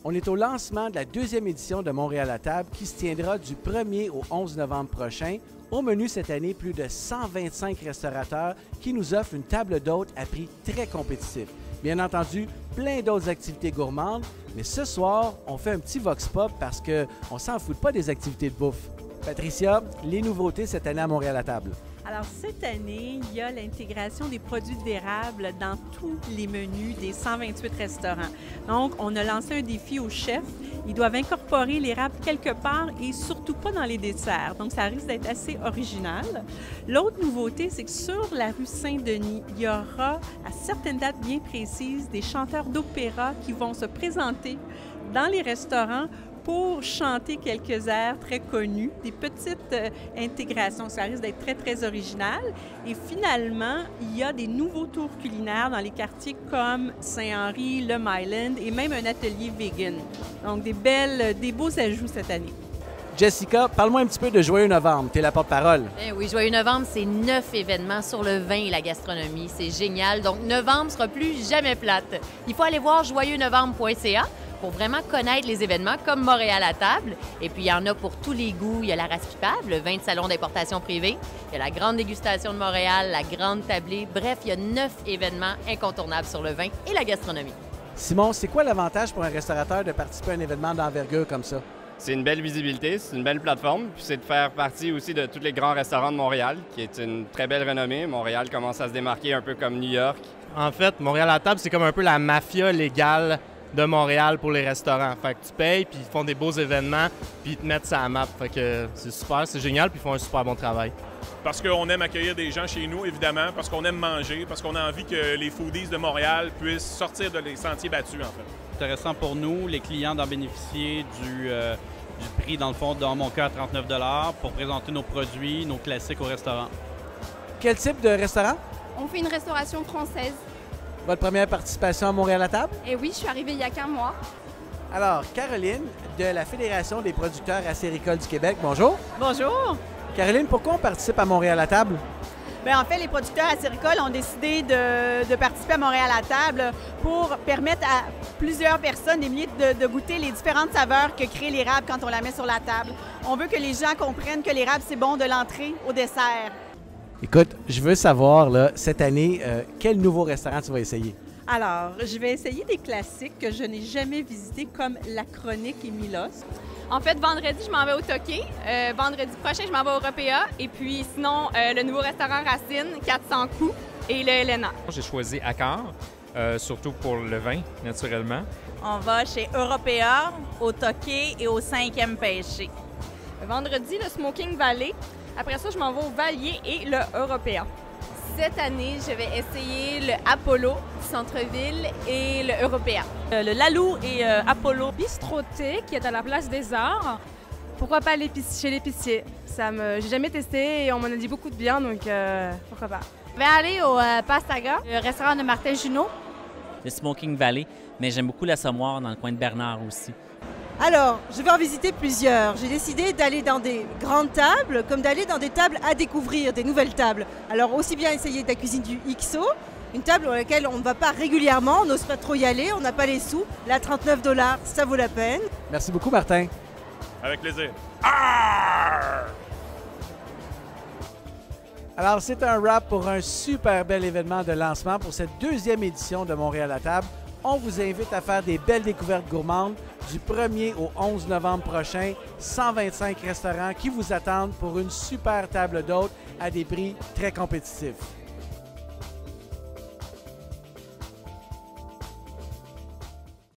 On est au lancement de la deuxième édition de Montréal à table qui se tiendra du 1er au 11 novembre prochain. Au menu cette année, plus de 125 restaurateurs qui nous offrent une table d'hôtes à prix très compétitif. Bien entendu, plein d'autres activités gourmandes, mais ce soir, on fait un petit vox pop parce qu'on s'en fout pas des activités de bouffe. Patricia, les nouveautés cette année à Montréal à table? Alors, cette année, il y a l'intégration des produits d'érable dans tous les menus des 128 restaurants. Donc, on a lancé un défi aux chefs. Ils doivent incorporer l'érable quelque part et surtout pas dans les desserts. Donc, ça risque d'être assez original. L'autre nouveauté, c'est que sur la rue Saint-Denis, il y aura, à certaines dates bien précises, des chanteurs d'opéra qui vont se présenter dans les restaurants pour chanter quelques airs très connus, des petites intégrations. Ça risque d'être très, très original. Et finalement, il y a des nouveaux tours culinaires dans les quartiers comme Saint-Henri, le Myland et même un atelier vegan. Donc, des beaux ajouts cette année. Jessica, parle-moi un petit peu de Joyeux Novembre. Tu es la porte-parole. Oui, Joyeux Novembre, c'est 9 événements sur le vin et la gastronomie. C'est génial. Donc, novembre sera plus jamais plate. Il faut aller voir joyeuxnovembre.ca pour vraiment connaître les événements comme Montréal à table. Et puis, il y en a pour tous les goûts. Il y a la race pipable, le vin de salon d'importation privée. Il y a la grande dégustation de Montréal, la grande tablée. Bref, il y a 9 événements incontournables sur le vin et la gastronomie. Simon, c'est quoi l'avantage pour un restaurateur de participer à un événement d'envergure comme ça? C'est une belle visibilité, c'est une belle plateforme, puis c'est de faire partie aussi de tous les grands restaurants de Montréal, qui est une très belle renommée. Montréal commence à se démarquer un peu comme New York. En fait, Montréal à table, c'est comme un peu la mafia légale de Montréal pour les restaurants. Fait que tu payes, puis ils font des beaux événements, puis ils te mettent ça à la map. Fait que c'est super, c'est génial, puis ils font un super bon travail. Parce qu'on aime accueillir des gens chez nous, évidemment, parce qu'on aime manger, parce qu'on a envie que les foodies de Montréal puissent sortir de les sentiers battus, en fait. C'est intéressant pour nous, les clients, d'en bénéficier du prix, dans le fond, dans mon cas, à 39 $ pour présenter nos produits, nos classiques au restaurant. Quel type de restaurant? On fait une restauration française. Votre première participation à Montréal à table? Et oui, je suis arrivée il y a qu'un mois. Alors, Caroline, de la Fédération des producteurs acéricoles du Québec, bonjour. Bonjour. Caroline, pourquoi on participe à Montréal à table? Bien, en fait, les producteurs acéricoles ont décidé de participer à Montréal à table pour permettre à plusieurs personnes, des milliers, de goûter les différentes saveurs que crée l'érable quand on la met sur la table. On veut que les gens comprennent que l'érable, c'est bon de l'entrée au dessert. Écoute, je veux savoir, là, cette année, quel nouveau restaurant tu vas essayer? Alors, je vais essayer des classiques que je n'ai jamais visités, comme La Chronique et Milos. En fait, vendredi, je m'en vais au Toqué. Vendredi prochain, je m'en vais au Européa. Et puis sinon, le nouveau restaurant Racine, 400 coups, et le Helena. J'ai choisi Accor, surtout pour le vin, naturellement. On va chez Européa, au Toqué et au 5e Pêché. Vendredi, le Smoking Valley. Après ça, je m'en vais au Valier et le Européa. Cette année, je vais essayer le Apollo, Centre-Ville et le Européa. Le Lalou et Apollo. Bistroté, qui est à la place des Arts. Pourquoi pas chez l'épicier? J'ai jamais testé et on m'en a dit beaucoup de bien, donc pourquoi pas. Je vais aller au Pastaga, le restaurant de Martin Junot. Le Smoking Valley, mais j'aime beaucoup l'Assommoir dans le coin de Bernard aussi. Alors, je vais en visiter plusieurs. J'ai décidé d'aller dans des grandes tables, comme d'aller dans des tables à découvrir, des nouvelles tables. Alors, aussi bien essayer de la cuisine du XO, une table dans laquelle on ne va pas régulièrement, on n'ose pas trop y aller, on n'a pas les sous. Là, 39 $, ça vaut la peine. Merci beaucoup, Martin. Avec plaisir. Alors, c'est un wrap pour un super bel événement de lancement pour cette deuxième édition de Montréal à table. On vous invite à faire des belles découvertes gourmandes du 1er au 11 novembre prochain. 125 restaurants qui vous attendent pour une super table d'hôtes à des prix très compétitifs.